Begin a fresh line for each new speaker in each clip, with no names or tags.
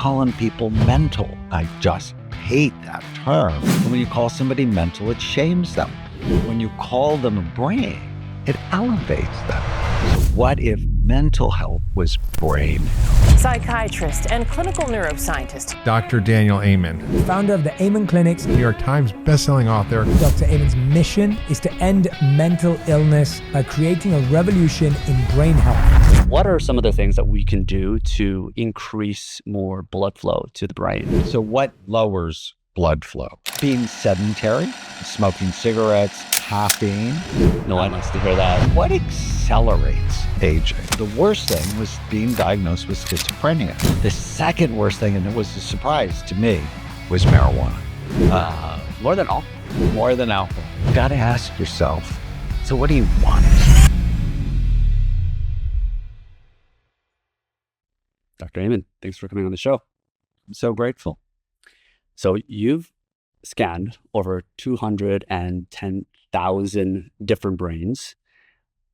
calling people mental. I just hate that term. And when you call somebody mental, it shames them. When you call them a brain, it elevates them. So what if mental health was brain?
Psychiatrist and clinical neuroscientist
Dr. Daniel Amen,
founder of the Amen Clinics.
New York Times bestselling author.
Dr. Amen's mission is to end mental illness by creating a revolution in brain health.
What are some of the things that we can do to increase more blood flow to the brain?
So what lowers blood flow? Being sedentary, smoking cigarettes, caffeine.
No one likes to hear that.
What accelerates aging? The worst thing was being diagnosed with schizophrenia. The second worst thing, and it was a surprise to me, was marijuana.
More than alcohol.
More than alcohol. You got to ask yourself, so what do you want?
Dr. Amen, thanks for coming on the show.
I'm so grateful.
So you've scanned over 210,000 different brains.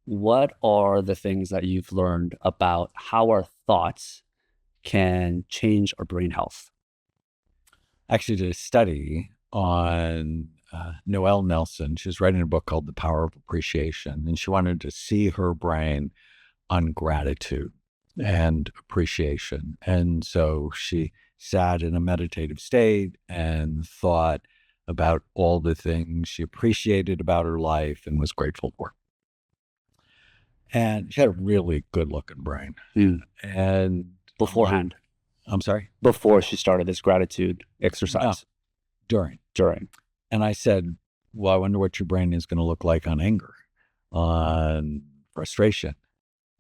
What are the things that you've learned about how our thoughts can change our brain health?
Actually did a study on Noelle Nelson. She was writing a book called The Power of Appreciation, and she wanted to see her brain on gratitude and appreciation. And so she sat in a meditative state and thought about all the things she appreciated about her life and was grateful for. And she had a really good looking brain. And
Beforehand.
I'm sorry?
Before she started this gratitude exercise.
During. And I said, well, I wonder what your brain is going to look like on anger, on frustration,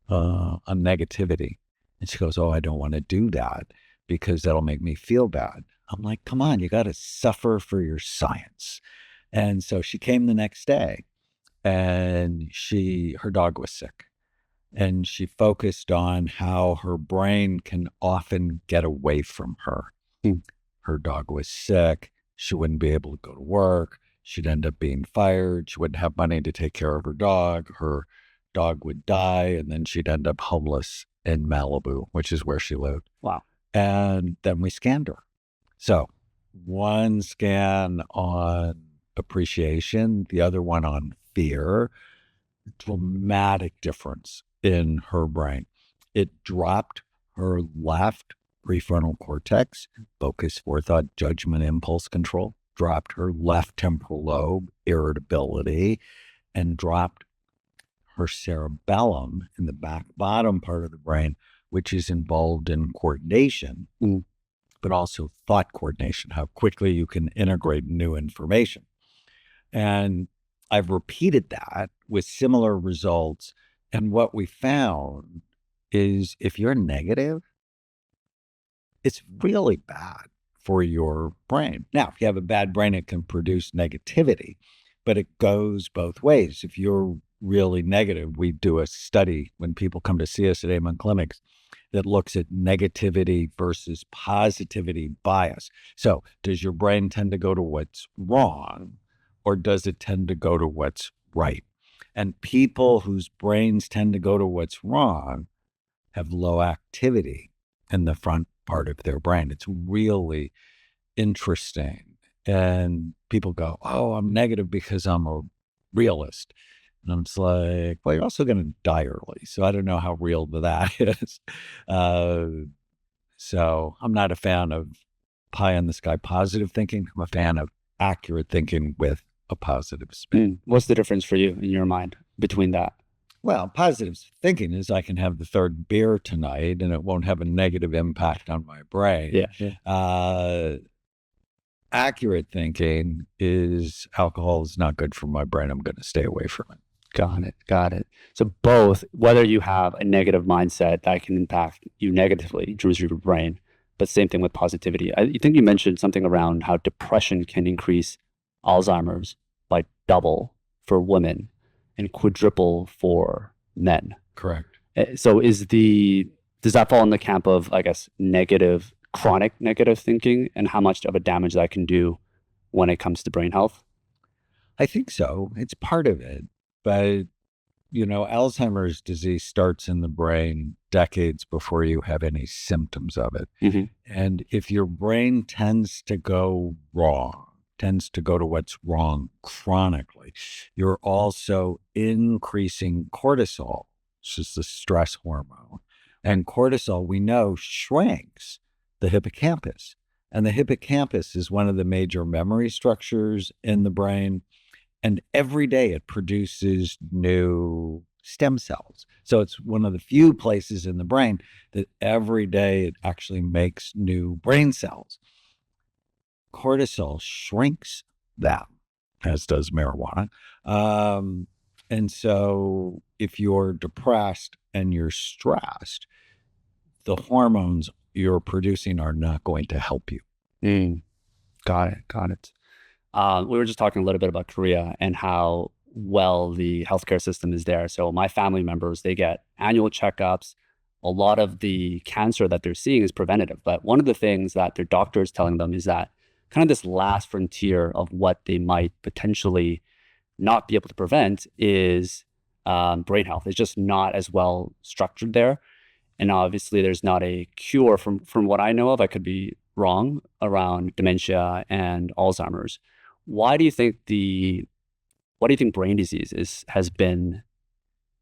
on negativity. And she goes, oh, I don't want to do that because that'll make me feel bad. I'm like, come on, you got to suffer for your science. And so she came the next day and her dog was sick. And she focused on how her brain can often get away from her. Her dog was sick. She wouldn't be able to go to work. She'd end up being fired. She wouldn't have money to take care of her dog. Her dog would die, and then she'd end up homeless in Malibu, which is where she lived.
Wow.
And then we scanned her. So one scan on appreciation, the other one on fear. Dramatic difference in her brain. It dropped her left prefrontal cortex, focus, forethought, judgment, impulse control, dropped her left temporal lobe, irritability, and dropped her cerebellum in the back bottom part of the brain, which is involved in coordination, but also thought coordination, how quickly you can integrate new information. And I've repeated that with similar results. And what we found is if you're negative, it's really bad for your brain. Now, if you have a bad brain, it can produce negativity, but it goes both ways. If you're really negative, we do a study when people come to see us at Amen Clinics that looks at negativity versus positivity bias. So does your brain tend to go to what's wrong, or does it tend to go to what's right? And people whose brains tend to go to what's wrong have low activity in the front part of their brain. It's really interesting. And people go, oh, I'm negative because I'm a realist. And I'm just like, well, you're also going to die early. So I don't know how real that is. So I'm not a fan of pie in the sky positive thinking. I'm a fan of accurate thinking with a positive spin.
What's the difference for you in your mind between that?
Well, positive thinking is I can have the third beer tonight and it won't have a negative impact on my brain.
Yeah.
Accurate thinking is alcohol is not good for my brain. I'm going to stay away from it.
Got it. So both, whether you have a negative mindset that can impact you negatively in terms of your brain, but same thing with positivity. I think you mentioned something around how depression can increase Alzheimer's by double for women and quadruple for men.
Correct.
So does that fall in the camp of, I guess, chronic negative thinking, and how much of a damage that can do when it comes to brain health?
I think so. It's part of it. But, Alzheimer's disease starts in the brain decades before you have any symptoms of it.
Mm-hmm.
And if your brain tends to go to what's wrong chronically, you're also increasing cortisol, which is the stress hormone. And cortisol, we know, shrinks the hippocampus. And the hippocampus is one of the major memory structures in the brain. And every day it produces new stem cells. So it's one of the few places in the brain that every day it actually makes new brain cells. Cortisol shrinks them, as does marijuana. And so if you're depressed and you're stressed, the hormones you're producing are not going to help you.
Got it. We were just talking a little bit about Korea and how well the healthcare system is there. So my family members, they get annual checkups. A lot of the cancer that they're seeing is preventative. But one of the things that their doctor is telling them is that kind of this last frontier of what they might potentially not be able to prevent is brain health. It's just not as well structured there. And obviously there's not a cure from what I know of. I could be wrong around dementia and Alzheimer's. Why do you think brain disease has been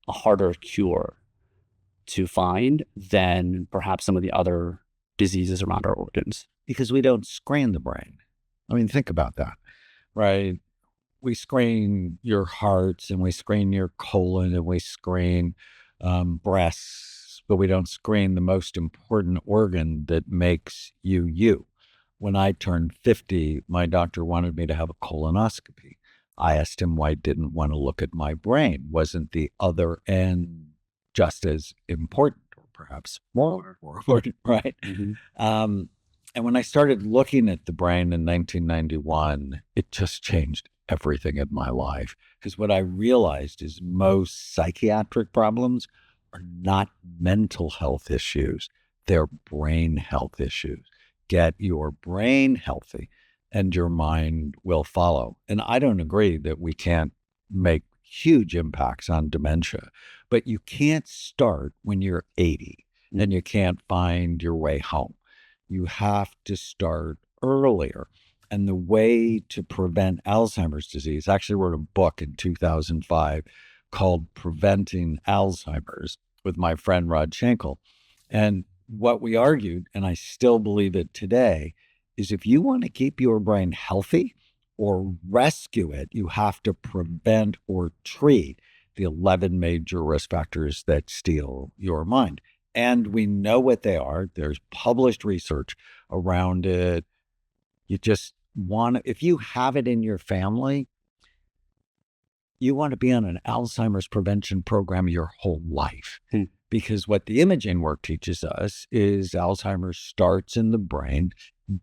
a harder cure to find than perhaps some of the other diseases around our organs?
Because we don't screen the brain. I mean, think about that, right? We screen your hearts and we screen your colon and we screen breasts, but we don't screen the most important organ that makes you you. When I turned 50, my doctor wanted me to have a colonoscopy. I asked him why I didn't want to look at my brain. Wasn't the other end just as important, or perhaps more important, right?
Mm-hmm.
And when I started looking at the brain in 1991, it just changed everything in my life. Because what I realized is most psychiatric problems are not mental health issues, they're brain health issues. Get your brain healthy and your mind will follow. And I don't agree that we can't make huge impacts on dementia, but you can't start when you're 80 and you can't find your way home. You have to start earlier. And the way to prevent Alzheimer's disease, I actually wrote a book in 2005 called Preventing Alzheimer's with my friend Rod Schenkel. And what we argued, and I still believe it today, is if you want to keep your brain healthy or rescue it, you have to prevent or treat the 11 major risk factors that steal your mind. And we know what they are. There's published research around it. You just want to, if you have it in your family, you want to be on an Alzheimer's prevention program your whole life. Because what the imaging work teaches us is Alzheimer's starts in the brain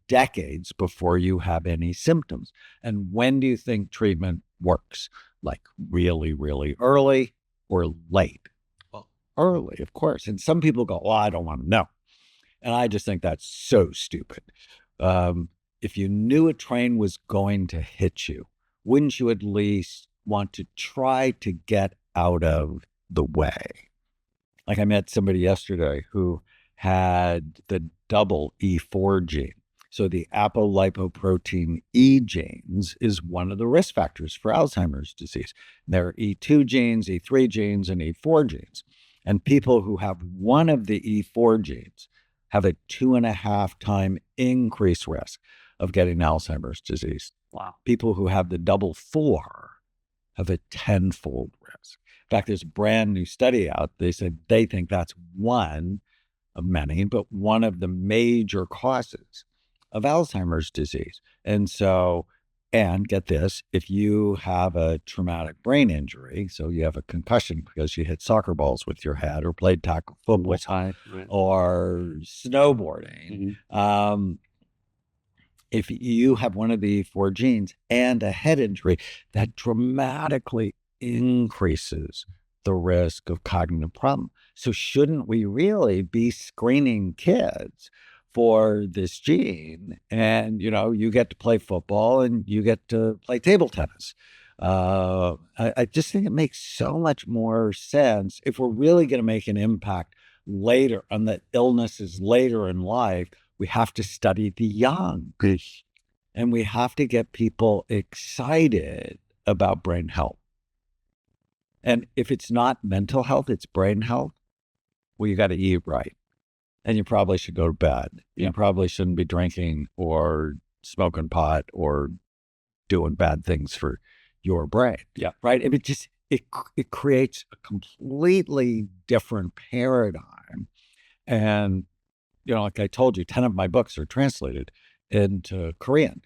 decades before you have any symptoms. And when do you think treatment works? Like really, really early or late? Well, early, of course. And some people go, well, I don't want to know. And I just think that's so stupid. If you knew a train was going to hit you, wouldn't you at least want to try to get out of the way? Like I met somebody yesterday who had the double E4 gene. So the apolipoprotein E genes is one of the risk factors for Alzheimer's disease. There are E2 genes, E3 genes, and E4 genes. And people who have one of the E4 genes have a 2.5 time increased risk of getting Alzheimer's disease.
Wow.
People who have the double 4 have a 10-fold risk. In fact, there's a brand new study out. They said they think that's one of many, but one of the major causes of Alzheimer's disease. And so, and get this, if you have a traumatic brain injury, so you have a concussion because you hit soccer balls with your head or played tackle football or snowboarding, if you have one of the 4 genes and a head injury, that dramatically increases the risk of cognitive problem. So shouldn't we really be screening kids for this gene? And, you know, you get to play football and you get to play table tennis. I just think it makes so much more sense if we're really going to make an impact later on the illnesses later in life. We have to study the young, and we have to get people excited about brain health. And if it's not mental health, it's brain health. Well, you got to eat right, and you probably should go to bed.
Yeah.
You probably shouldn't be drinking or smoking pot or doing bad things for your brain.
Yeah.
Right. It creates a completely different paradigm. And, like I told you, 10 of my books are translated into Korean.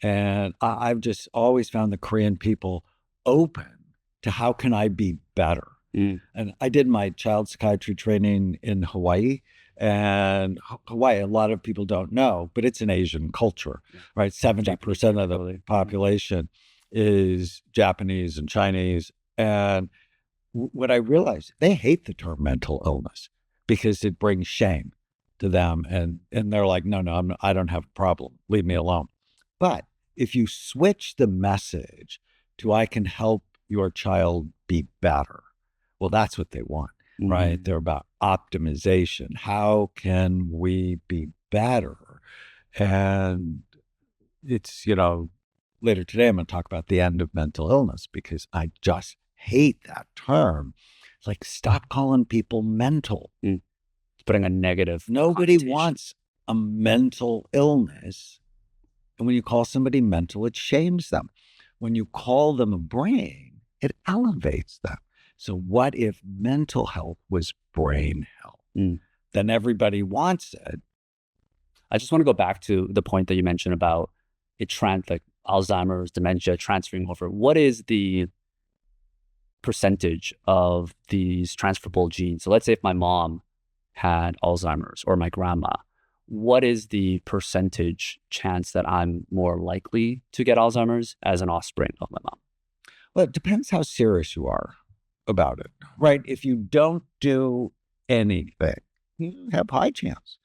And I've just always found the Korean people open to how can I be better? And I did my child psychiatry training in Hawaii. And Hawaii, a lot of people don't know, but it's an Asian culture, right? 70% of the population is Japanese and Chinese. And what I realized, they hate the term mental illness because it brings shame to them. And they're like, no, I don't have a problem. Leave me alone. But if you switch the message to I can help your child be better, well, that's what they want. Right? They're about optimization. How can we be better? And it's, later today, I'm going to talk about the end of mental illness because I just hate that term. It's like, stop calling people mental.
It's putting a negative.
Nobody wants a mental illness. And when you call somebody mental, it shames them. When you call them a brain, it elevates them. So what if mental health was brain health? Then everybody wants it.
I just want to go back to the point that you mentioned about like Alzheimer's, dementia, transferring over. What is the percentage of these transferable genes? So let's say if my mom had Alzheimer's or my grandma, what is the percentage chance that I'm more likely to get Alzheimer's as an offspring of my mom?
Well, it depends how serious you are about it, right? If you don't do anything, you have high chance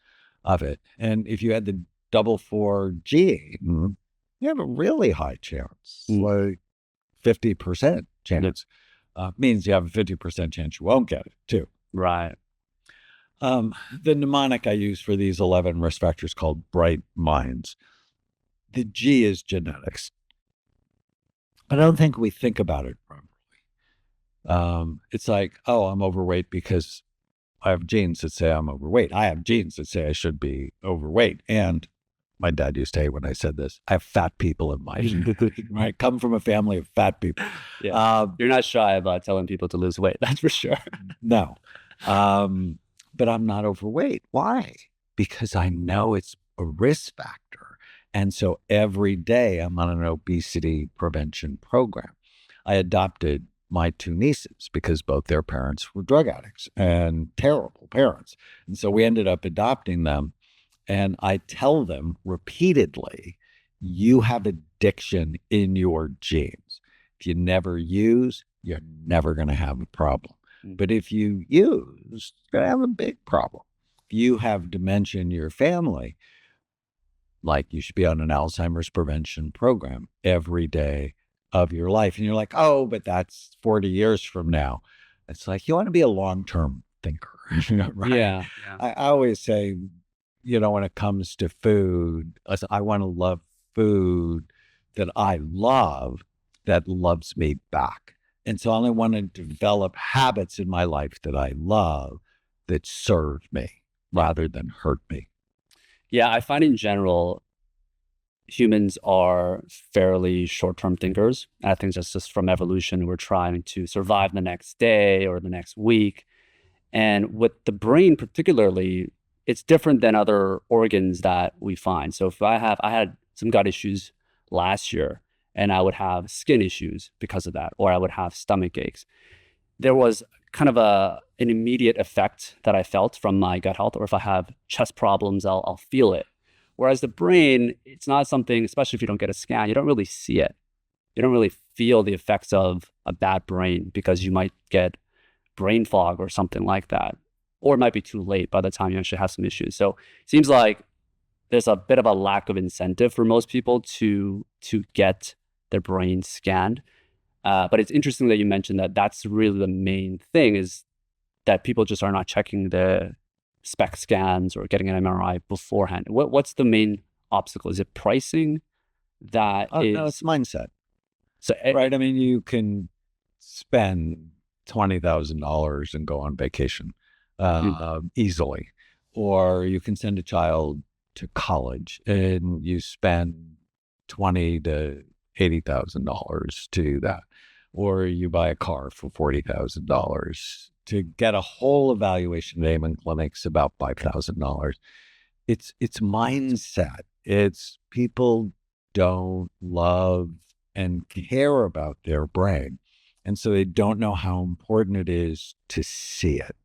of it. And if you had the 4 gene, you have a really high chance, like 50% chance. Means you have a 50% chance you won't get it too.
Right.
The mnemonic I use for these 11 risk factors called bright minds. The G is genetics. I don't think we think about it properly. It's like, oh, I'm overweight because I have genes that say I'm overweight. I have genes that say I should be overweight. And my dad used to hate when I said this. I have fat people in my right? Come from a family of fat people.
Yeah. You're not shy about telling people to lose weight. That's for sure.
No. But I'm not overweight. Why? Because I know it's a risk factor. And so every day I'm on an obesity prevention program. I adopted my 2 nieces because both their parents were drug addicts and terrible parents. And so we ended up adopting them. And I tell them repeatedly, you have addiction in your genes. If you never use, you're never going to have a problem. But if you use, you're going to have a big problem. If you have dementia in your family, like you should be on an Alzheimer's prevention program every day of your life. And you're like, oh, but that's 40 years from now. It's like, you want to be a long-term thinker, right?
Yeah.
I always say, when it comes to food, I want to love food that I love that loves me back. And so I only want to develop habits in my life that I love that serve me rather than hurt me.
Yeah, I find in general, humans are fairly short-term thinkers. I think that's just from evolution. We're trying to survive the next day or the next week. And with the brain particularly, it's different than other organs that we find. So if I had some gut issues last year, and I would have skin issues because of that, or I would have stomach aches. There was kind of an immediate effect that I felt from my gut health, or if I have chest problems, I'll feel it. Whereas the brain, it's not something, especially if you don't get a scan, you don't really see it. You don't really feel the effects of a bad brain because you might get brain fog or something like that. Or it might be too late by the time you actually have some issues. So it seems like there's a bit of a lack of incentive for most people to get their brain scanned. But it's interesting that you mentioned that that's really the main thing, is that people just are not checking the SPECT scans or getting an MRI beforehand. What's the main obstacle? Is it pricing?
No, it's mindset,
so
right? I mean, you can spend $20,000 and go on vacation easily, or you can send a child to college and you spend $20,000 to $80,000 to do that, or you buy a car for $40,000 to get a whole evaluation at Amen Clinic's about $5,000. It's mindset. It's people don't love and care about their brain. And so they don't know how important it is to see it.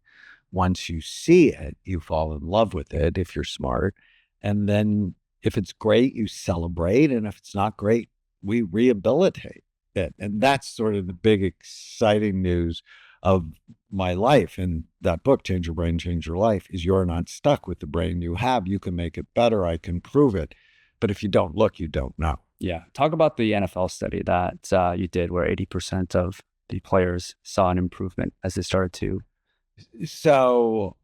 Once you see it, you fall in love with it if you're smart. And then if it's great, you celebrate. And if it's not great, we rehabilitate it. And that's sort of the big exciting news of my life. And that book, Change Your Brain, Change Your Life, is you're not stuck with the brain you have. You can make it better. I can prove it. But if you don't look, you don't know.
Yeah. Talk about the NFL study that you did where 80% of the players saw an improvement as they started to.
So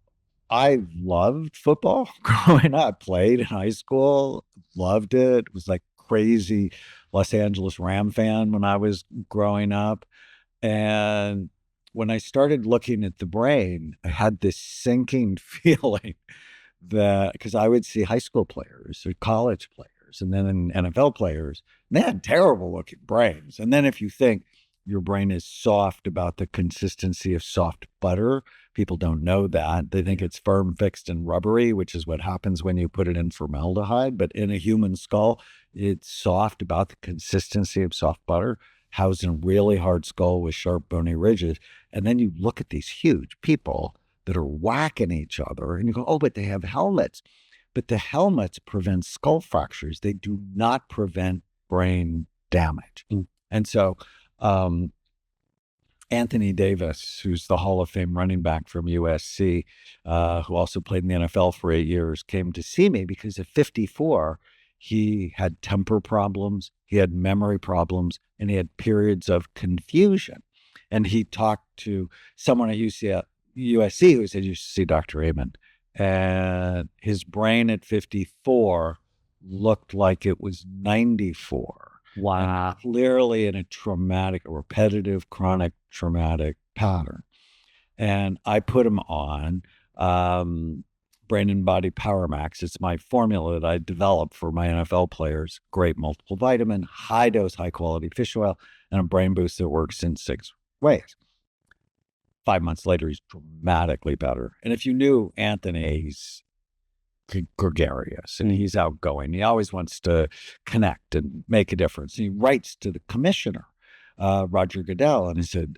I loved football growing up, played in high school, loved it, was like crazy Los Angeles Ram fan when I was growing up. And when I started looking at the brain, I had this sinking feeling that, because I would see high school players or college players and then NFL players, and they had terrible looking brains. And then if you think your brain is soft about the consistency of soft butter, people don't know that. They think it's firm, fixed, and rubbery, which is what happens when you put it in formaldehyde. But in a human skull, it's soft about the consistency of soft butter, housed in a really hard skull with sharp bony ridges. And then you look at these huge people that are whacking each other and you go, oh, but they have helmets. But the helmets prevent skull fractures. They do not prevent brain damage. And so Anthony Davis, who's the Hall of Fame running back from USC, who also played in the NFL for 8 years, came to see me because at 54, he had temper problems, he had memory problems, and he had periods of confusion. And he talked to someone at USC who said, you should see Dr. Amen. And his brain at 54 looked like it was 94.
Wow.
And clearly in a repetitive, chronic traumatic pattern. And I put him on Brain and Body Power Max. It's my formula that I developed for my NFL players. Great multiple vitamin, high dose, high quality fish oil, and a brain boost that works in 6 ways. 5 months later, he's dramatically better. And if you knew Anthony, he's gregarious and he's outgoing. He always wants to connect and make a difference. And he writes to the commissioner, Roger Goodell, and he said,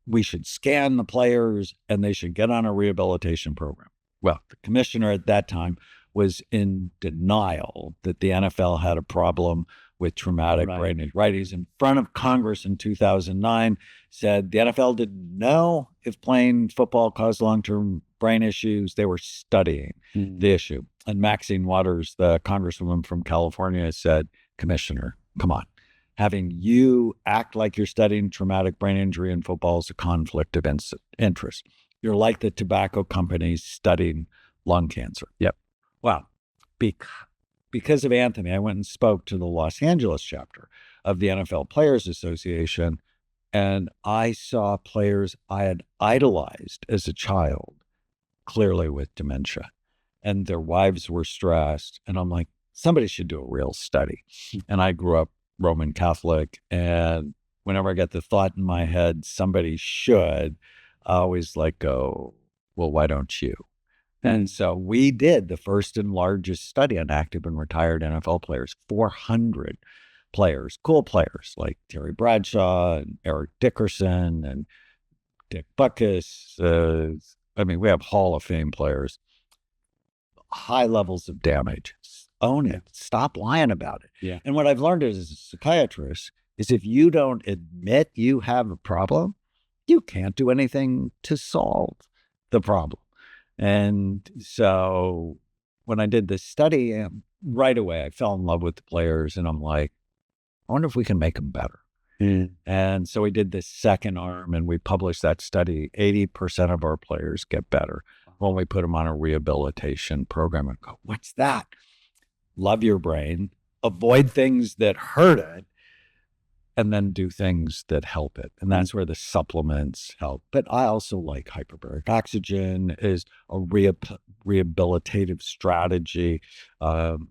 we should scan the players and they should get on a rehabilitation program. Well, the commissioner at that time was in denial that the NFL had a problem with traumatic brain injury. Right. He's in front of Congress in 2009, said the NFL didn't know if playing football caused long-term brain issues. They were studying the issue. And Maxine Waters, the congresswoman from California, said, Commissioner, come on. Having you act like you're studying traumatic brain injury in football is a conflict of interest. You're like the tobacco companies studying lung cancer.
Yep.
Well, because of Anthony, I went and spoke to the Los Angeles chapter of the NFL Players Association, and I saw players I had idolized as a child, clearly with dementia, and their wives were stressed. And I'm like, somebody should do a real study. And I grew up Roman Catholic, and whenever I get the thought in my head, somebody should, I always go, well, why don't you? And so we did the first and largest study on active and retired NFL players, 400 players, cool players like Terry Bradshaw and Eric Dickerson and Dick Butkus. We have Hall of Fame players, high levels of damage. Own it. Stop lying about it.
Yeah.
And what I've learned as a psychiatrist is if you don't admit you have a problem, you can't do anything to solve the problem. And so when I did this study, right away, I fell in love with the players and I'm like, I wonder if we can make them better. And so we did this second arm and we published that study. 80% of our players get better when we put them on a rehabilitation program and go, what's that? Love your brain, avoid things that hurt it, and then do things that help it. And that's where the supplements help. But I also like hyperbaric oxygen is a rehabilitative strategy. I'm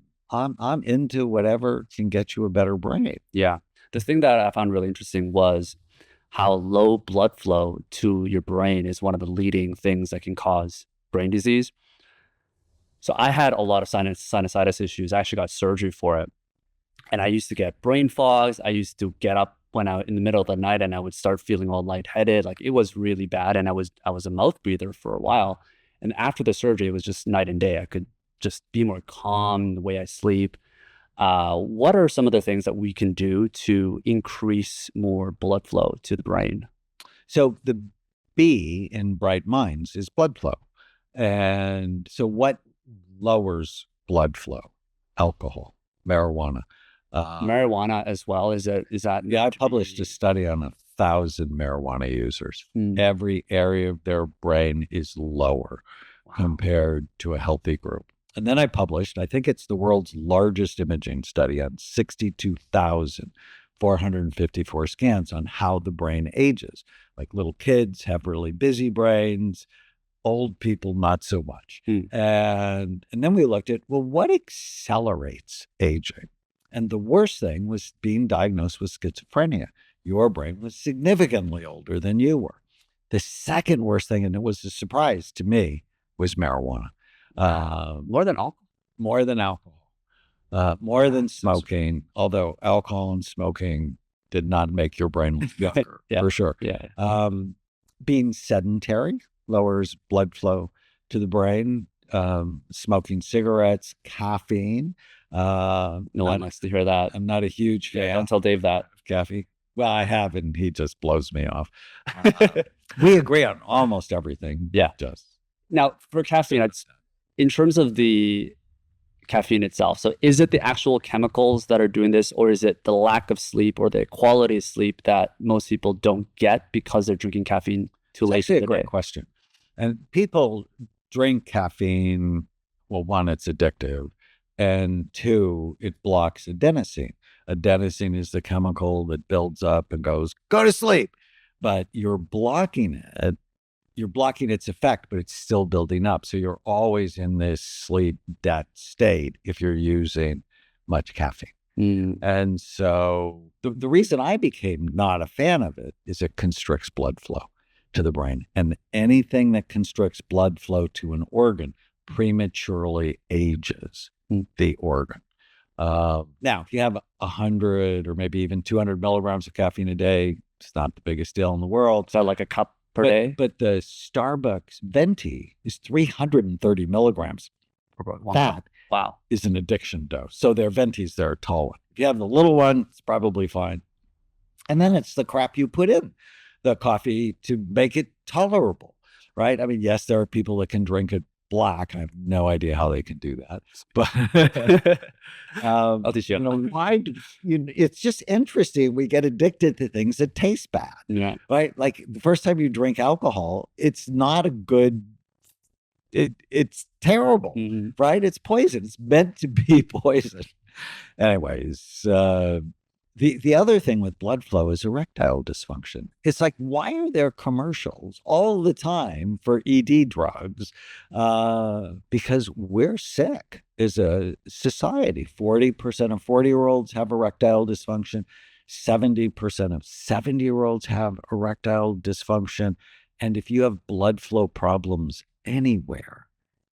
into whatever can get you a better brain.
Yeah. The thing that I found really interesting was how low blood flow to your brain is one of the leading things that can cause brain disease. So I had a lot of sinusitis issues. I actually got surgery for it. And I used to get brain fogs. I used to get up when I in the middle of the night and I would start feeling all lightheaded. Like it was really bad. And I was a mouth breather for a while. And after the surgery, it was just night and day. I could just be more calm in the way I sleep. What are some of the things that we can do to increase more blood flow to the brain?
So the B in Bright Minds is blood flow. And so what lowers blood flow? Alcohol, marijuana.
Marijuana as well. Is that?
Yeah, I published a study on 1,000 marijuana users. Every area of their brain is lower compared to a healthy group. And then I published, I think it's the world's largest imaging study on 62,454 scans on how the brain ages. Like little kids have really busy brains, old people not so much. And then we looked at, well, what accelerates aging? And the worst thing was being diagnosed with schizophrenia. Your brain was significantly older than you were. The second worst thing, and it was a surprise to me, was marijuana.
More than alcohol?
More than alcohol. More than smoking, although alcohol and smoking did not make your brain look younger, for sure.
Yeah.
Being sedentary lowers blood flow to the brain. Smoking cigarettes, caffeine.
No one likes to hear that.
I'm not a huge fan.
Don't tell Dave that.
Of caffeine. Well, I have, and he just blows me off. We agree on almost everything.
Yeah. Now, for caffeine, in terms of the caffeine itself, so is it the actual chemicals that are doing this, or is it the lack of sleep or the quality of sleep that most people don't get because they're drinking caffeine too late?
That's a great question. And people drink caffeine, well, one, it's addictive, and two, it blocks adenosine. Adenosine is the chemical that builds up and goes, go to sleep. But you're blocking it. You're blocking its effect, but it's still building up. So you're always in this sleep debt state if you're using much caffeine. And so the reason I became not a fan of it is it constricts blood flow to the brain. And anything that constricts blood flow to an organ prematurely ages the organ. Now, if you have 100 or maybe even 200 milligrams of caffeine a day, it's not the biggest deal in the world.
Is that like a cup per day?
But the Starbucks venti is 330 milligrams. That is an addiction dose. So their ventis, they're a tall one. If you have the little one, it's probably fine. And then it's the crap you put in the coffee to make it tolerable, right? I mean, yes, there are people that can drink it black. I have no idea how they can do that. But
I'll teach you.
Why? It's just interesting. We get addicted to things that taste bad, right? Like the first time you drink alcohol, it's not a good. It's terrible, right? It's poison. It's meant to be poison. Anyways, the other thing with blood flow is erectile dysfunction. It's like, why are there commercials all the time for ED drugs? Because we're sick as a society. 40% of 40-year-olds have erectile dysfunction. 70% of 70-year-olds have erectile dysfunction. And if you have blood flow problems anywhere,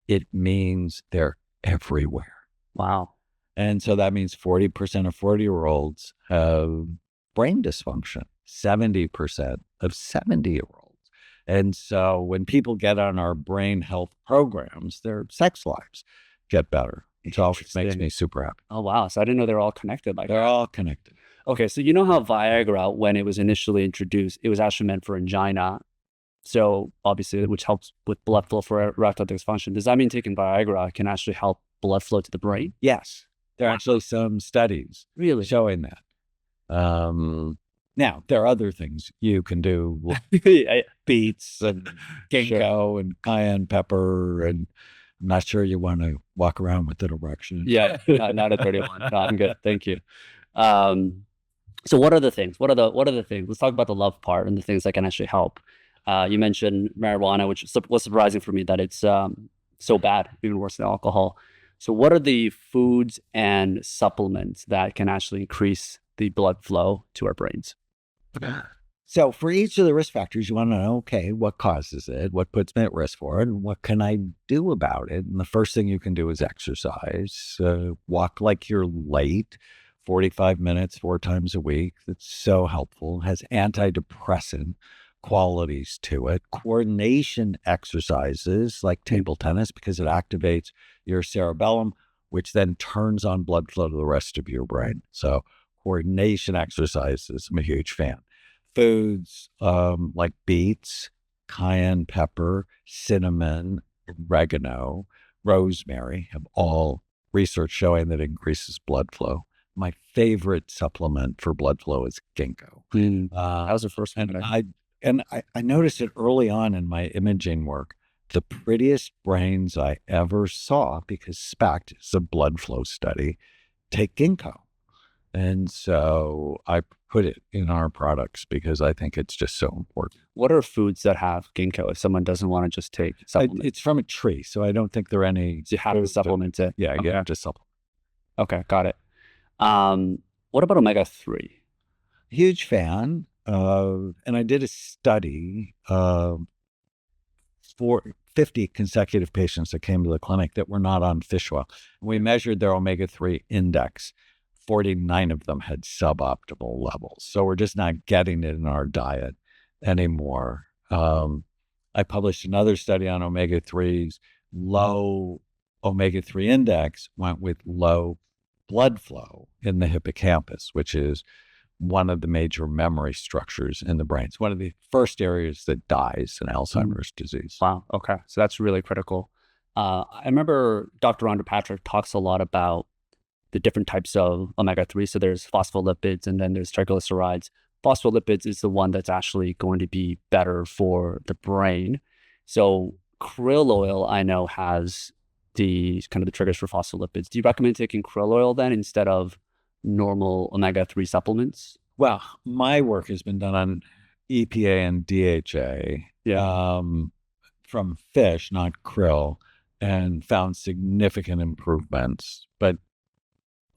it means they're everywhere.
Wow.
And so that means 40% of 40-year-olds have brain dysfunction, 70% of 70-year-olds. And so when people get on our brain health programs, their sex lives get better. It always makes me super happy.
Oh, wow. So I didn't know they're all connected like that.
They're all connected.
Okay. So you know how Viagra, when it was initially introduced, it was actually meant for angina. So obviously, which helps with blood flow for erectile dysfunction. Does that mean taking Viagra can actually help blood flow to the brain?
Yes. There are actually some studies
really
showing that. Now, there are other things you can do, like beets and ginkgo and cayenne pepper, and I'm not sure you want to walk around with an erection.
Yeah, not at 31. No, I'm good. Thank you. So what are the things? What are the things? Let's talk about the love part and the things that can actually help. You mentioned marijuana, which was surprising for me that it's so bad, even worse than alcohol. So what are the foods and supplements that can actually increase the blood flow to our brains?
So for each of the risk factors, you want to know, okay, what causes it? What puts me at risk for it? And what can I do about it? And the first thing you can do is exercise. Walk like you're late, 45 minutes, 4 times a week. That's so helpful. It has antidepressant qualities to it. Coordination exercises like table tennis, because it activates your cerebellum, which then turns on blood flow to the rest of your brain. So coordination exercises, I'm a huge fan. Foods like beets, cayenne pepper, cinnamon, oregano, rosemary have all research showing that it increases blood flow. My favorite supplement for blood flow is ginkgo.
That was the first one.
And I noticed it early on in my imaging work. The prettiest brains I ever saw, because SPECT is a blood flow study, take ginkgo. And so I put it in our products because I think it's just so important.
What are foods that have ginkgo if someone doesn't want to just take supplements?
It's from a tree, so I don't think there are any.
So you have to supplement it.
Yeah,
okay.
You have to supplement.
Okay, got it. What about omega-3?
Huge fan. And I did a study for 50 consecutive patients that came to the clinic that were not on fish oil. We measured their omega-3 index. 49 of them had suboptimal levels. So we're just not getting it in our diet anymore. I published another study on omega-3s. Low omega-3 index went with low blood flow in the hippocampus, which is one of the major memory structures in the brain. It's one of the first areas that dies in Alzheimer's disease.
Wow. Okay. So that's really critical. I remember Dr. Rhonda Patrick talks a lot about the different types of omega-3. So there's phospholipids and then there's triglycerides. Phospholipids is the one that's actually going to be better for the brain. So krill oil, I know, has the kind of the triggers for phospholipids. Do you recommend taking krill oil then instead of normal omega-3 supplements?
Well, my work has been done on EPA and DHA from fish, not krill, and found significant improvements. But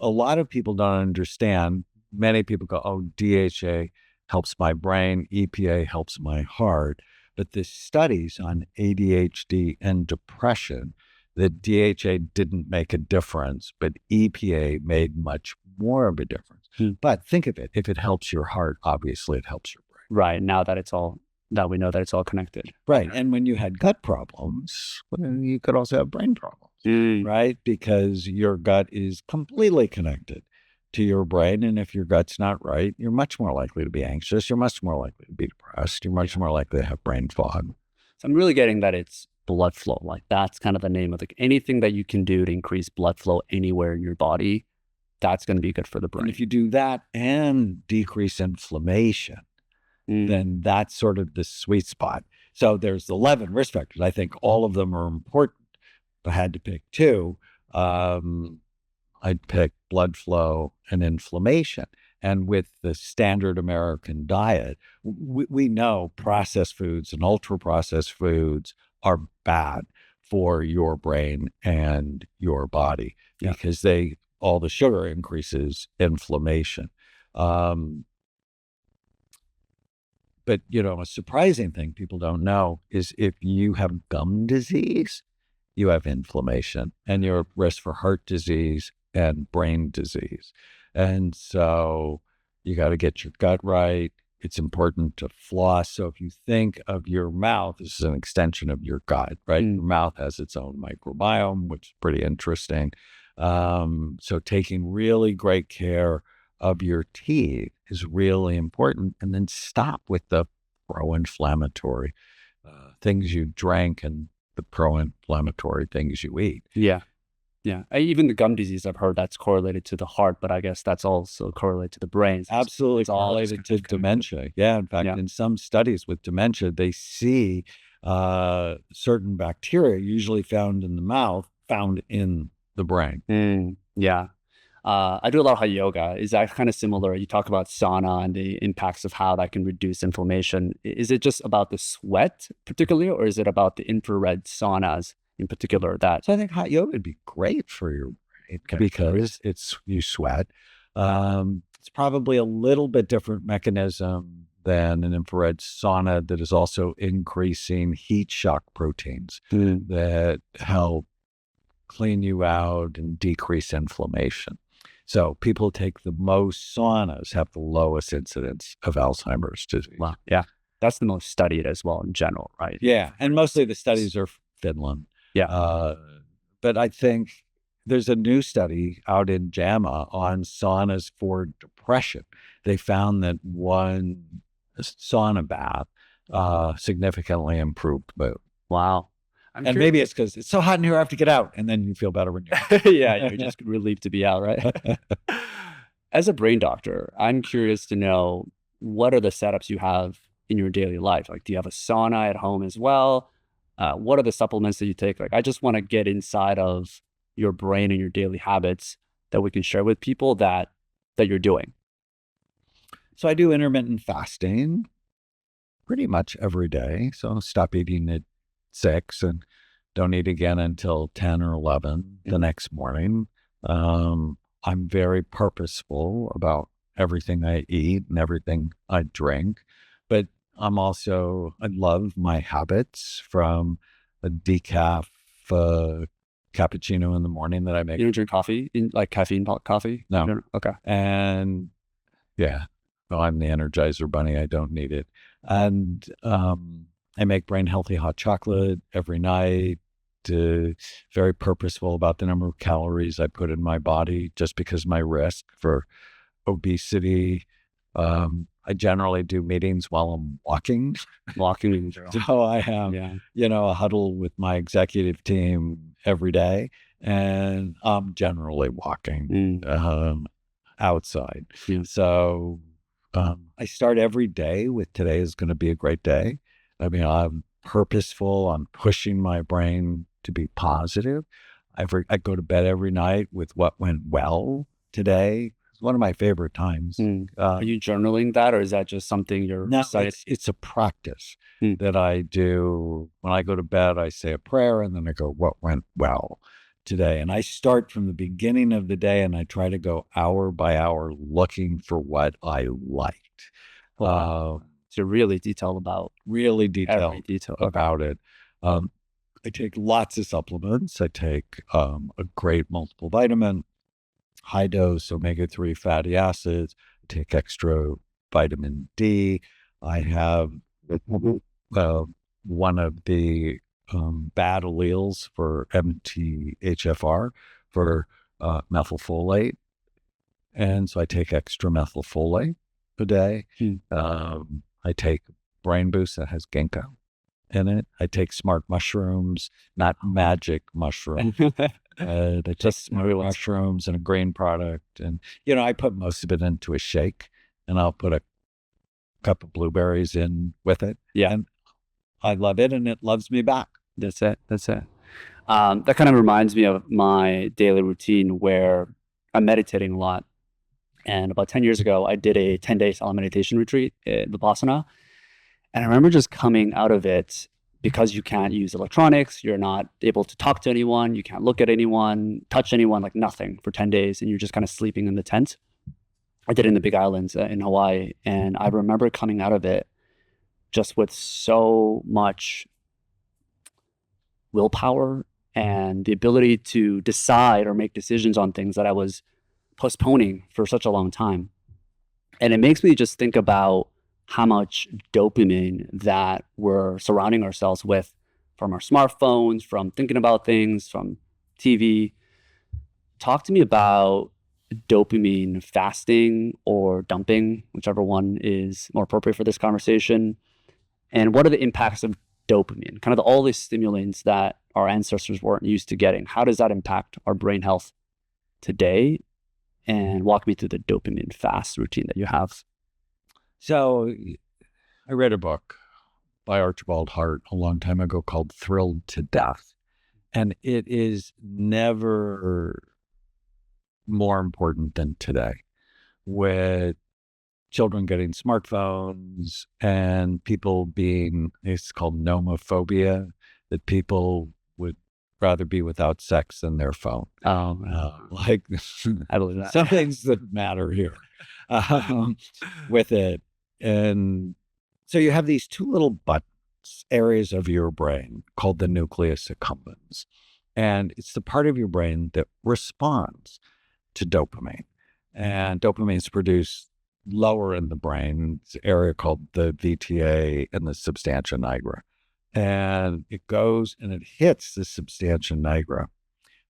a lot of people don't understand. Many people go, oh, DHA helps my brain, EPA helps my heart. But the studies on ADHD and depression, that DHA didn't make a difference, but EPA made much more of a difference. But think of it, if it helps your heart, obviously it helps your brain.
Right. Now that we know that it's all connected.
Right. And when you had gut problems, well, you could also have brain problems, right? Because your gut is completely connected to your brain. And if your gut's not right, you're much more likely to be anxious. You're much more likely to be depressed. You're much more likely to have brain fog.
So I'm really getting that it's blood flow. Like that's kind of the name of anything that you can do to increase blood flow anywhere in your body, that's going to be good for the brain.
And if you do that and decrease inflammation, then that's sort of the sweet spot. So there's 11 risk factors. I think all of them are important. If I had to pick 2, I'd pick blood flow and inflammation. And with the standard American diet, we know processed foods and ultra-processed foods are bad for your brain and your body because all the sugar increases inflammation. But, a surprising thing people don't know is if you have gum disease, you have inflammation and you're at risk for heart disease and brain disease. And so you got to get your gut right. It's important to floss. So if you think of your mouth, this is an extension of your gut, right? Your mouth has its own microbiome, which is pretty interesting. So taking really great care of your teeth is really important. And then stop with the pro-inflammatory things you drank and the pro-inflammatory things you eat.
Yeah. Yeah. Even the gum disease, I've heard that's correlated to the heart, but I guess that's also correlated to the brain. So
Absolutely
it's all
correlated to dementia. Yeah, in fact,
Yeah.
in some studies with dementia, they see certain bacteria usually found in the mouth, found in the brain.
Yeah. I do a lot of hot yoga. Is that kind of similar? You talk about sauna and the impacts of how that can reduce inflammation. Is it just about the sweat particularly, or is it about the infrared saunas in particular that?
So I think hot yoga would be great for your brain because you sweat. It's probably a little bit different mechanism than an infrared sauna that is also increasing heat shock proteins that help clean you out and decrease inflammation. So people who take the most saunas have the lowest incidence of Alzheimer's disease.
Wow. Yeah. That's the most studied as well in general, right?
Yeah. And mostly the studies are Finland.
Yeah.
But I think there's a new study out in JAMA on saunas for depression. They found that one sauna bath significantly improved mood.
Wow.
And maybe it's because it's so hot in here, I have to get out. And then you feel better when you're
yeah, you're just relieved to be out, right? As a brain doctor, I'm curious to know, what are the setups you have in your daily life? Like, do you have a sauna at home as well? What are the supplements that you take? Like, I just want to get inside of your brain and your daily habits that we can share with people that you're doing.
So I do intermittent fasting pretty much every day. So stop eating at 6 and don't eat again until 10 or 11 the next morning. I'm very purposeful about everything I eat and everything I drink, but I love my habits, from a decaf cappuccino in the morning that I make.
You don't drink coffee, like caffeine coffee?
No.
Okay.
And yeah, well, I'm the Energizer Bunny. I don't need it. And I make brain healthy hot chocolate every night. Very purposeful about the number of calories I put in my body, just because my risk for obesity. I generally do meetings while I'm walking. So I have, a huddle with my executive team every day, and I'm generally walking outside.
Yeah.
So I start every day with today is going to be a great day. I mean, I'm purposeful. I'm pushing my brain to be positive. I go to bed every night with what went well today. It's one of my favorite times.
Are you journaling that, or is that just something you're excited?
It's a practice that I do. When I go to bed, I say a prayer, and then I go, what went well today? And I start from the beginning of the day, and I try to go hour by hour looking for what I liked.
So really detailed about
every detail
Okay.
about it. I take lots of supplements. I take a great multiple vitamin, high dose omega-3 fatty acids. I take extra vitamin D. I have one of the bad alleles for MTHFR for methylfolate. And so I take extra methylfolate a day. I take Brain Boost that has ginkgo in it. I take smart mushrooms, not magic mushrooms. I take smart mushrooms and a grain product. And, I put most of it into a shake, and I'll put a cup of blueberries in with it.
Yeah.
And I love it, and it loves me back.
That's it. That kind of reminds me of my daily routine where I'm meditating a lot. And about 10 years ago, I did a 10-day silent meditation retreat at Vipassana. And I remember just coming out of it, because you can't use electronics, you're not able to talk to anyone, you can't look at anyone, touch anyone, like nothing for 10 days. And you're just kind of sleeping in the tent. I did it in the Big Islands in Hawaii. And I remember coming out of it just with so much willpower and the ability to decide or make decisions on things that I was postponing for such a long time. And it makes me just think about how much dopamine that we're surrounding ourselves with from our smartphones, from thinking about things, from TV. Talk to me about dopamine fasting or dumping, whichever one is more appropriate for this conversation. And what are the impacts of dopamine, kind of all these stimulants that our ancestors weren't used to getting. How does that impact our brain health today? And walk me through the dopamine fast routine that you have.
So I read a book by Archibald Hart a long time ago called Thrilled to Death. And it is never more important than today, with children getting smartphones and people being, it's called nomophobia, that people would rather be without sex than their phone. Like
I believe that.
some things that matter here with it. And so you have these two little buttons, areas of your brain called the nucleus accumbens. And it's the part of your brain that responds to dopamine. And dopamine is produced lower in the brain. It's an area called the VTA and the substantia nigra. And it goes and it hits the substantia nigra.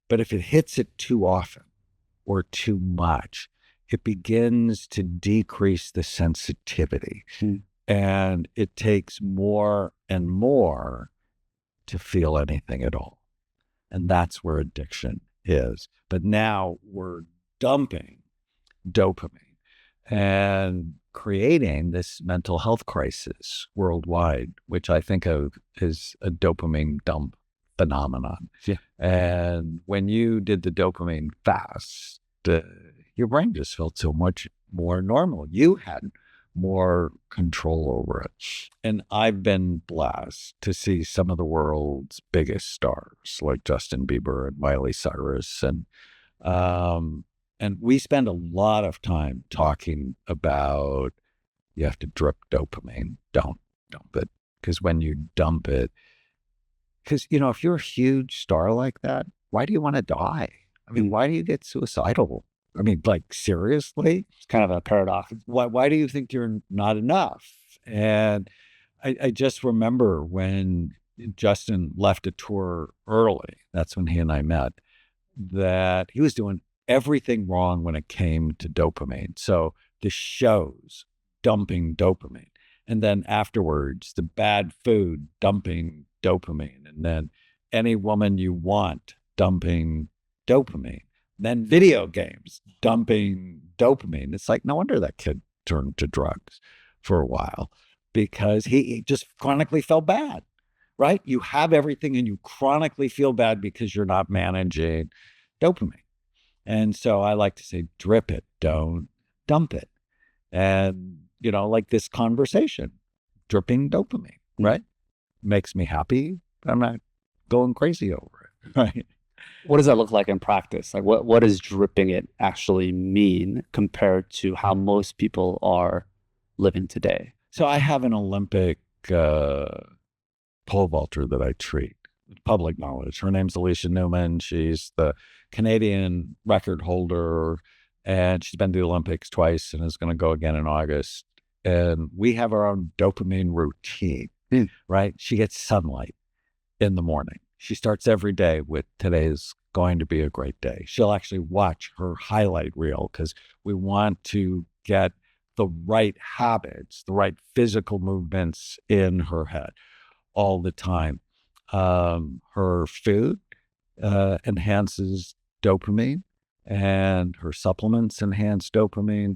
But if it hits it too often or too much, it begins to decrease the sensitivity. And it takes more and more to feel anything at all. And that's where addiction is. But now we're dumping dopamine and creating this mental health crisis worldwide, which I think of as a dopamine dump phenomenon.
Yeah.
And when you did the dopamine fast, your brain just felt so much more normal. You had more control over it. And I've been blessed to see some of the world's biggest stars like Justin Bieber and Miley Cyrus. And we spend a lot of time talking about you have to drip dopamine. Don't dump it. Because when you dump it, because, if you're a huge star like that, why do you want to die? I mean, why do you get suicidal? I mean, like, seriously?
It's kind of a paradox.
Why do you think you're not enough? And I just remember when Justin left a tour early, that's when he and I met, that he was doing everything wrong when it came to dopamine. So the shows dumping dopamine. And then afterwards, the bad food dumping dopamine. And then any woman you want dumping dopamine. Then video games dumping dopamine. It's like, no wonder that kid turned to drugs for a while, because he just chronically felt bad, right? You have everything and you chronically feel bad because you're not managing dopamine. And so I like to say, drip it, don't dump it. And, like this conversation, dripping dopamine, right? Makes me happy. I'm not going crazy over it, right?
What does that look like in practice? Like, what does dripping it actually mean compared to how most people are living today?
So I have an Olympic pole vaulter that I treat. Public knowledge. Her name's Alicia Newman. She's the Canadian record holder, and she's been to the Olympics twice and is going to go again in August. And we have our own dopamine routine, right? She gets sunlight in the morning. She starts every day with today's going to be a great day. She'll actually watch her highlight reel because we want to get the right habits, the right physical movements in her head all the time. Her food enhances dopamine, and her supplements enhance dopamine.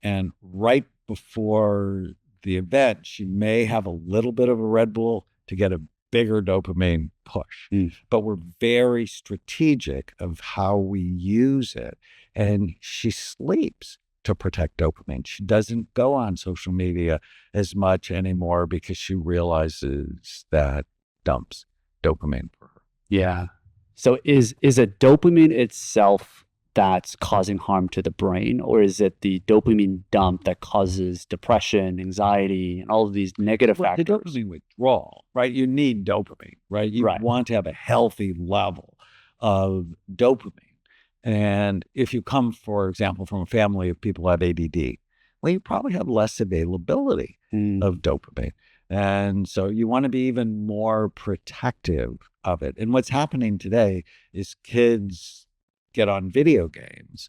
And right before the event, she may have a little bit of a Red Bull to get a bigger dopamine push. But we're very strategic of how we use it. And she sleeps to protect dopamine. She doesn't go on social media as much anymore because she realizes that dumps dopamine for her.
Yeah. So is it dopamine itself that's causing harm to the brain, or is it the dopamine dump that causes depression, anxiety, and all of these negative factors?
The dopamine withdrawal, right? You need dopamine, right? You want to have a healthy level of dopamine. And if you come, for example, from a family of people who have ADD, well, you probably have less availability of dopamine. And so you want to be even more protective of it. And what's happening today is kids get on video games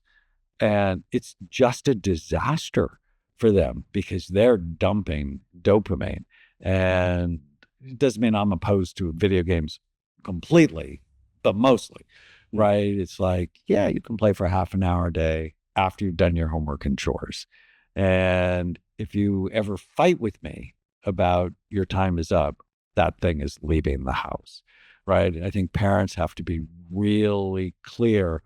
and it's just a disaster for them because they're dumping dopamine. And it doesn't mean I'm opposed to video games completely, but mostly, right? It's like, yeah, you can play for half an hour a day after you've done your homework and chores. And if you ever fight with me about your time is up, that thing is leaving the house, right? I think parents have to be really clear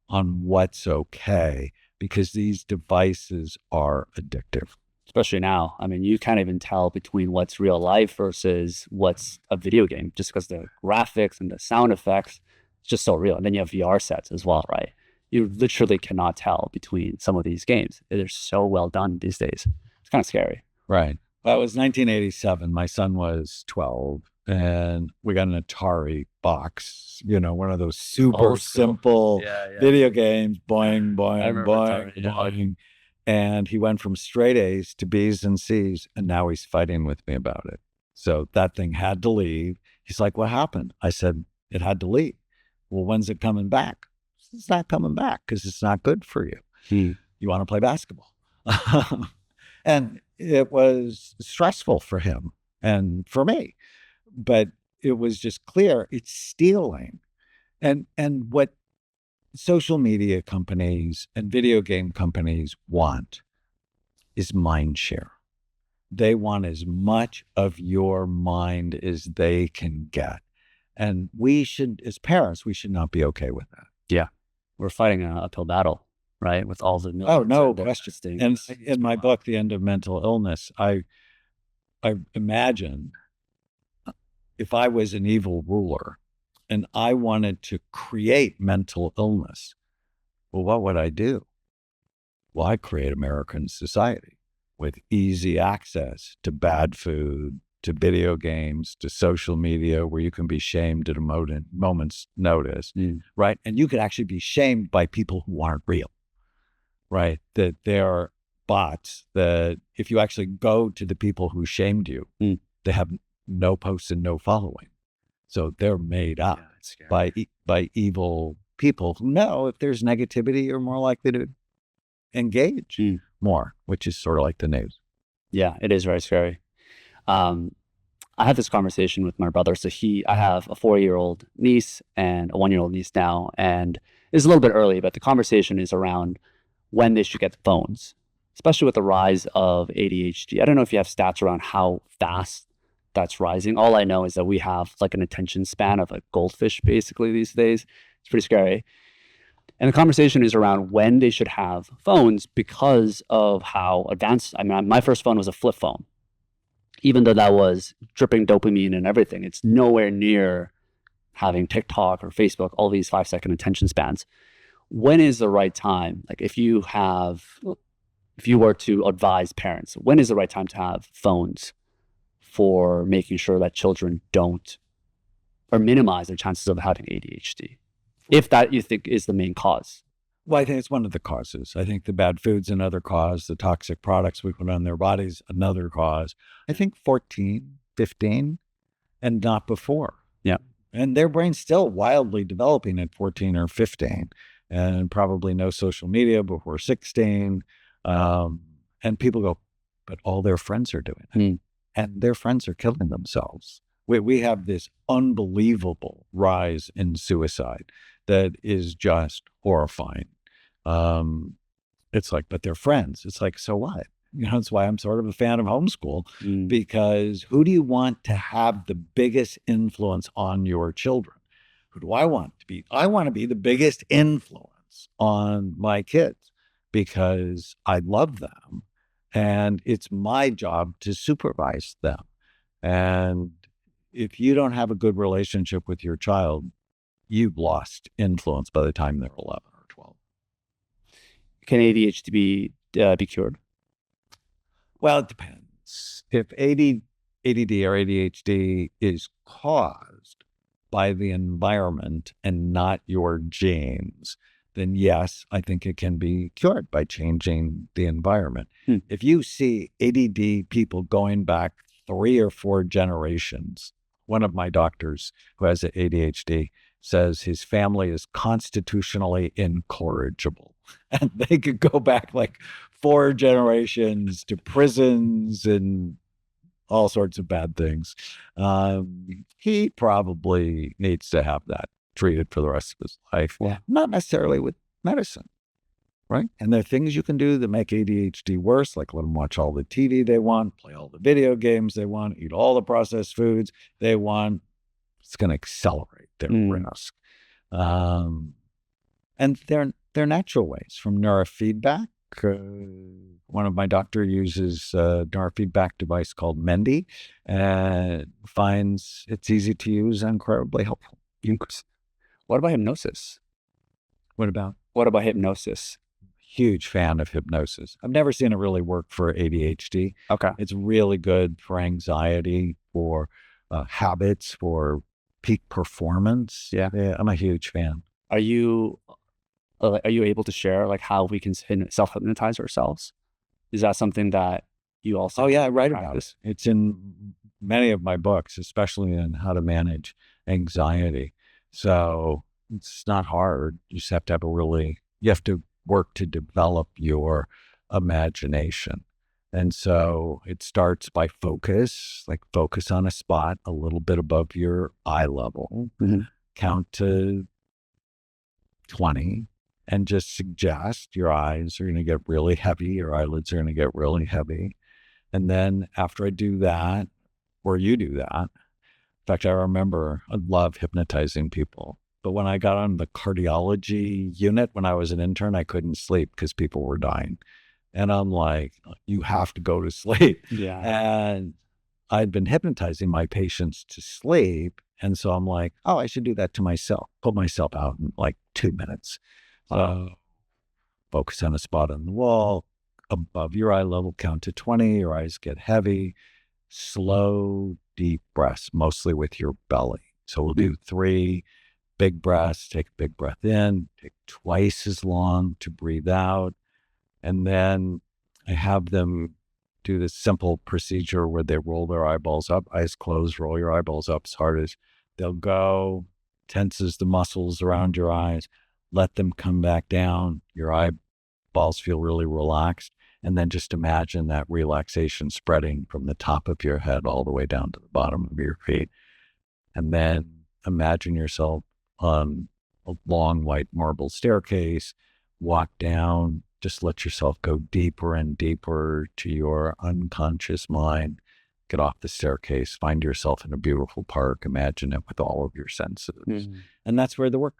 on what's okay, because these devices are addictive.
Especially now. I mean, you can't even tell between what's real life versus what's a video game, just because the graphics and the sound effects, it's just so real. And then you have VR sets as well, right? You literally cannot tell between some of these games. They're so well done these days. It's kind of scary.
Right. Well, it was 1987. My son was 12, and we got an Atari box, one of those super simple video games, boing, boing, boing, boing. And he went from straight A's to B's and C's, and now he's fighting with me about it. So that thing had to leave. He's like, what happened? I said, it had to leave. Well, when's it coming back? It's not coming back because it's not good for you. You want to play basketball. And it was stressful for him and for me, but it was just clear it's stealing. And what social media companies and video game companies want is mind share. They want as much of your mind as they can get. And we should, as parents, we should not be okay with that.
Yeah. We're fighting an uphill battle, right? With all the
oh, no question. And in my book, The End of Mental Illness, I imagine if I was an evil ruler and I wanted to create mental illness, well, what would I do? Well, I'd create American society with easy access to bad food, to video games, to social media, where you can be shamed at a moment's notice, right? And you could actually be shamed by people who aren't real, right? That they're bots, that if you actually go to the people who shamed you, they have no posts and no following. So they're made up by evil people who know if there's negativity, you're more likely to engage more, which is sort of like the news.
Yeah, it is very scary. I had this conversation with my brother. So I have a 4-year-old niece and a 1-year-old niece now, and it's a little bit early, but the conversation is around when they should get phones, especially with the rise of ADHD. I don't know if you have stats around how fast that's rising. All I know is that we have like an attention span of a goldfish basically these days. It's pretty scary. And the conversation is around when they should have phones because of how advanced. I mean, my first phone was a flip phone. Even though that was dripping dopamine and everything, it's nowhere near having TikTok or Facebook, all these 5-second attention spans. When is the right time? Like if you were to advise parents, when is the right time to have phones for making sure that children don't or minimize their chances of having ADHD? If that you think is the main cause.
Well, I think it's one of the causes. I think the bad food's another cause. The toxic products we put on their bodies, another cause. I think 14, 15, and not before.
Yeah.
And their brain's still wildly developing at 14 or 15, and probably no social media before 16. And people go, but all their friends are doing it. And their friends are killing themselves. We have this unbelievable rise in suicide that is just horrifying. It's like, but they're friends. It's like, so what? That's why I'm sort of a fan of homeschool, because who do you want to have the biggest influence on your children? Who do I want to be? I want to be the biggest influence on my kids because I love them and it's my job to supervise them. And if you don't have a good relationship with your child, you've lost influence by the time they're 11 or 12.
Can ADHD be cured?
Well, it depends. If ADD or ADHD is caused by the environment and not your genes, then yes, I think it can be cured by changing the environment. If you see ADD people going back 3 or 4 generations, one of my doctors who has ADHD says his family is constitutionally incorrigible. And they could go back like 4 generations to prisons and all sorts of bad things. He probably needs to have that treated for the rest of his life, not necessarily with medicine, right? And there are things you can do that make ADHD worse, like let them watch all the TV they want, play all the video games they want, eat all the processed foods they want. It's going to accelerate their risk. And they're natural ways from neurofeedback. One of my doctor uses a neurofeedback device called Mendy and finds it's easy to use and incredibly helpful.
What about hypnosis?
What about
hypnosis?
Huge fan of hypnosis. I've never seen it really work for ADHD.
Okay.
It's really good for anxiety, for habits, for peak performance. Yeah, I'm a huge fan.
Are you able to share like how we can self-hypnotize ourselves? Is that something that you also?
Oh yeah, I write about it. It's in many of my books, especially in how to manage anxiety. So it's not hard. You just have to have you have to work to develop your imagination. And so it starts by focus on a spot a little bit above your eye level, count to 20, and just suggest your eyes are going to get really heavy, your eyelids are going to get really heavy. And then after I do that, or you do that, in fact, I remember I love hypnotizing people. But when I got on the cardiology unit, when I was an intern, I couldn't sleep because people were dying. And I'm like, you have to go to sleep.
Yeah.
And I'd been hypnotizing my patients to sleep. And so I'm like, oh, I should do that to myself. Put myself out in like 2 minutes. Focus on a spot on the wall, above your eye level, count to 20, your eyes get heavy, slow, deep breaths, mostly with your belly. So we'll do 3 big breaths, take a big breath in, take twice as long to breathe out. And then I have them do this simple procedure where they roll their eyeballs up, eyes closed, roll your eyeballs up as hard as they'll go, tenses the muscles around your eyes, let them come back down. Your eyeballs feel really relaxed. And then just imagine that relaxation spreading from the top of your head all the way down to the bottom of your feet. And then imagine yourself on a long white marble staircase, walk down, just let yourself go deeper and deeper to your unconscious mind. Get off the staircase, find yourself in a beautiful park, imagine it with all of your senses. And that's where the work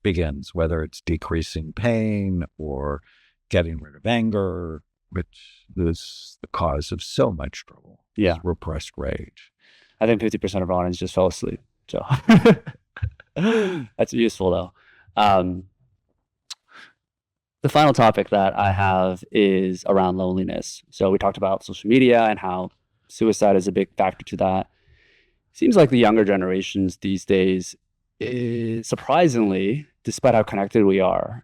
begins, whether it's decreasing pain or getting rid of anger, which is the cause of so much trouble.
Yeah.
Repressed rage.
I think 50% of our audience just fell asleep. So that's useful though. The final topic that I have is around loneliness. So we talked about social media and how suicide is a big factor to that. Seems like the younger generations these days, surprisingly, despite how connected we are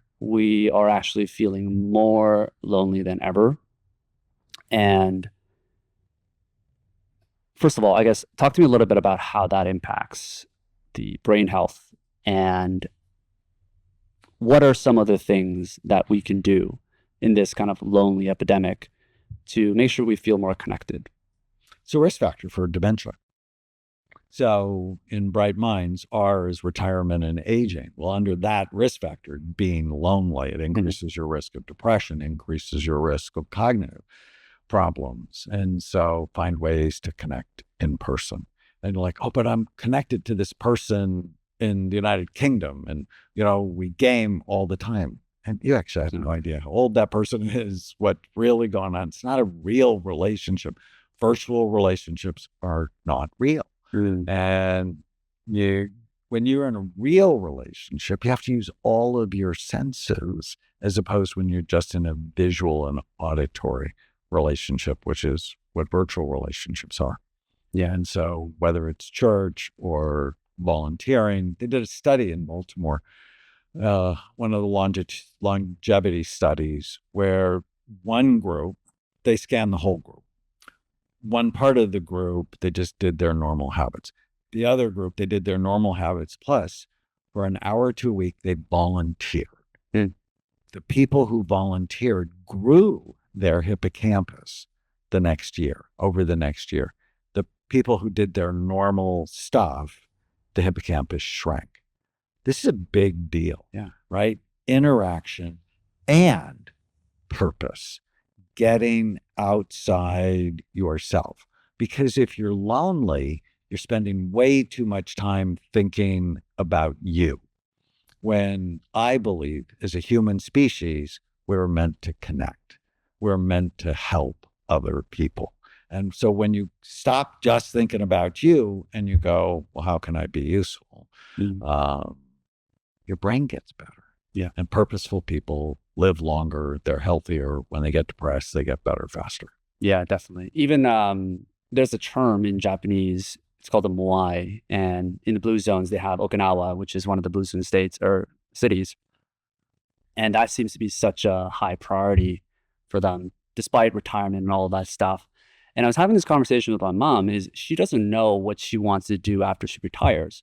actually feeling more lonely than ever. And first of all, I guess, talk to me a little bit about how that impacts the brain health and what are some of the things that we can do in this kind of lonely epidemic to make sure we feel more connected?
It's a risk factor for dementia. So in Bright Minds, R is retirement and aging. Well, under that risk factor, being lonely, it increases your risk of depression, increases your risk of cognitive problems. And so find ways to connect in person. And you're like, oh, but I'm connected to this person in the United Kingdom. And, we game all the time. And you actually have no idea how old that person is, what's really going on. It's not a real relationship. Virtual relationships are not real. And when you're in a real relationship, you have to use all of your senses as opposed when you're just in a visual and auditory relationship, which is what virtual relationships are. Yeah. And so whether it's church or volunteering, they did a study in Baltimore, one of the longevity studies where one group, they scanned the whole group. One part of the group, they just did their normal habits. The other group, they did their normal habits. Plus, for an hour to a week, they volunteered. The people who volunteered grew their hippocampus over the next year. people who did their normal stuff, the hippocampus shrank. This is a big deal, right? Interaction and purpose, getting outside yourself. Because if you're lonely, you're spending way too much time thinking about you. When I believe as a human species, we're meant to connect. We're meant to help other people. And so when you stop just thinking about you and you go, well, how can I be useful? Your brain gets better.
Yeah.
And purposeful people live longer. They're healthier. When they get depressed, they get better faster.
Yeah, definitely. Even there's a term in Japanese, it's called the moai. And in the blue zones, they have Okinawa, which is one of the blue zone states or cities. And that seems to be such a high priority for them, despite retirement and all of that stuff. And I was having this conversation with my mom, is she doesn't know what she wants to do after she retires.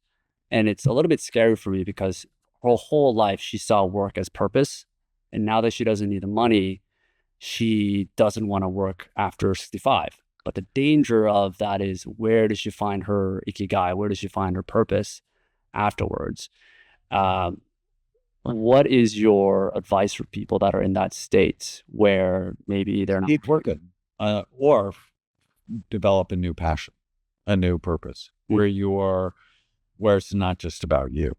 And it's a little bit scary for me because her whole life she saw work as purpose. And now that she doesn't need the money, she doesn't want to work after 65. But the danger of that is, where does she find her ikigai? Where does she find her purpose afterwards? What is your advice for people that are in that state where maybe they're not
keep working, or develop a new passion, a new purpose, where it's not just about you.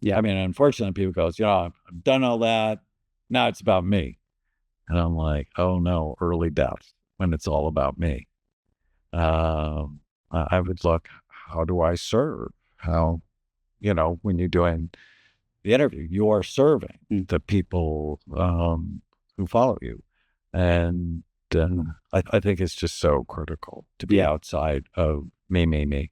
Yeah.
I mean, unfortunately, people go, I've done all that. Now it's about me. And I'm like, oh no, early death when it's all about me. I would look, how do I serve? How, when you're doing the interview, you are serving the people who follow you. And I think it's just so critical to be outside of me.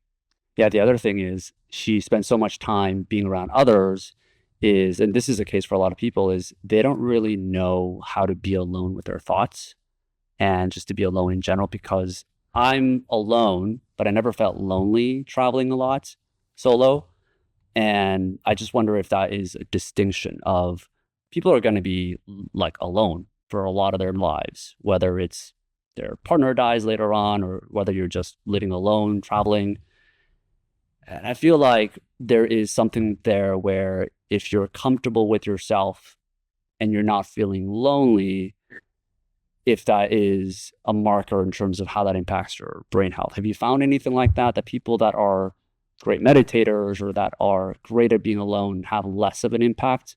Yeah, the other thing is she spends so much time being around others and this is a case for a lot of people, is they don't really know how to be alone with their thoughts and just to be alone in general, because I'm alone, but I never felt lonely traveling a lot solo. And I just wonder if that is a distinction of people are going to be like alone for a lot of their lives, whether it's their partner dies later on or whether you're just living alone, traveling. And I feel like there is something there where if you're comfortable with yourself and you're not feeling lonely, if that is a marker in terms of how that impacts your brain health. Have you found anything like that, that people that are great meditators or that are great at being alone have less of an impact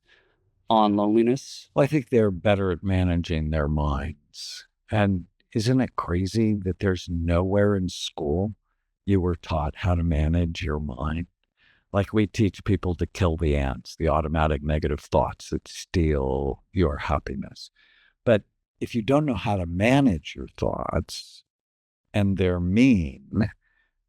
on loneliness?
Well, I think they're better at managing their minds. And isn't it crazy that there's nowhere in school you were taught how to manage your mind? Like, we teach people to kill the ants, the automatic negative thoughts that steal your happiness. But if you don't know how to manage your thoughts and they're mean,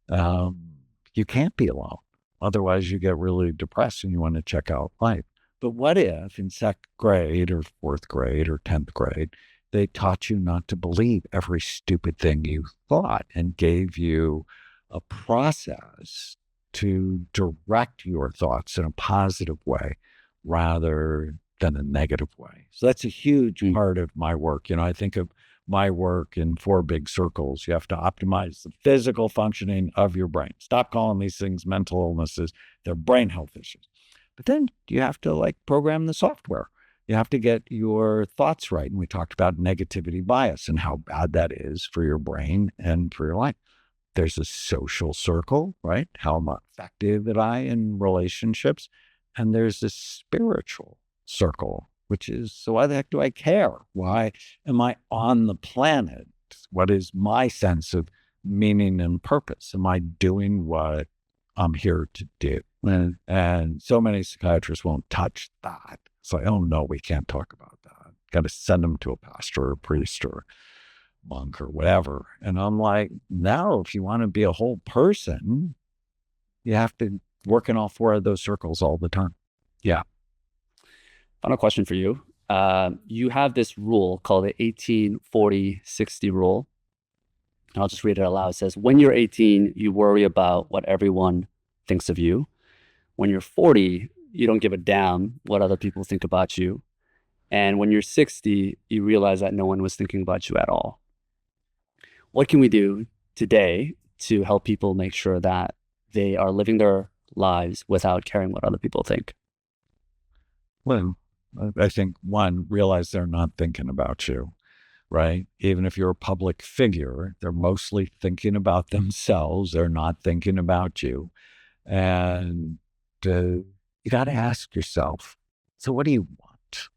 you can't be alone. Otherwise, you get really depressed and you want to check out life. But what if in second grade or fourth grade or 10th grade, they taught you not to believe every stupid thing you thought and gave you a process to direct your thoughts in a positive way rather than a negative way? So that's a huge part of my work. I think of my work in 4 big circles. You have to optimize the physical functioning of your brain. Stop calling these things mental illnesses. They're brain health issues. But then you have to program the software. You have to get your thoughts right. And we talked about negativity bias and how bad that is for your brain and for your life. There's a social circle, right? How effective am I in relationships? And there's this spiritual circle, which is, so why the heck do I care? Why am I on the planet? What is my sense of meaning and purpose? Am I doing what I'm here to do? And so many psychiatrists won't touch that. It's like, oh no, we can't talk about that. Got to send them to a pastor or a priest or monk or whatever. And I'm like, no, if you want to be a whole person, you have to work in all 4 of those circles all the time.
Yeah. Final question for you. You have this rule called the 18-40-60 rule. I'll just read it aloud. It says, when you're 18, you worry about what everyone thinks of you. When you're 40, you don't give a damn what other people think about you. And when you're 60, you realize that no one was thinking about you at all. What can we do today to help people make sure that they are living their lives without caring what other people think?
Well, I think one, realize they're not thinking about you, right? Even if you're a public figure, they're mostly thinking about themselves. They're not thinking about you. And you got to ask yourself, so what do you want?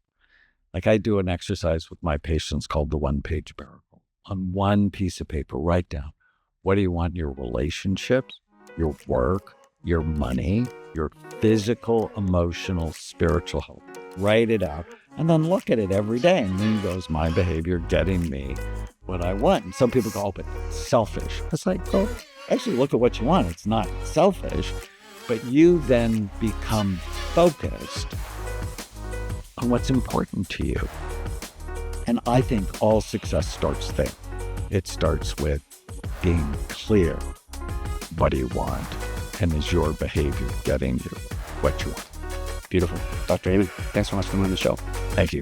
Like I do an exercise with my patients called the one-page miracle. On one piece of paper, write down, what do you want in your relationships, your work, your money, your physical, emotional, spiritual health? Write it out and then look at it every day. And then goes, my behavior getting me what I want? And some people go, oh, but it's selfish. It's like, well, actually look at what you want. It's not selfish, but you then become focused on what's important to you. And I think all success starts there. It starts with being clear. What do you want? And is your behavior getting you what you want?
Beautiful. Dr. Amen, thanks so much for coming on the show.
Thank you.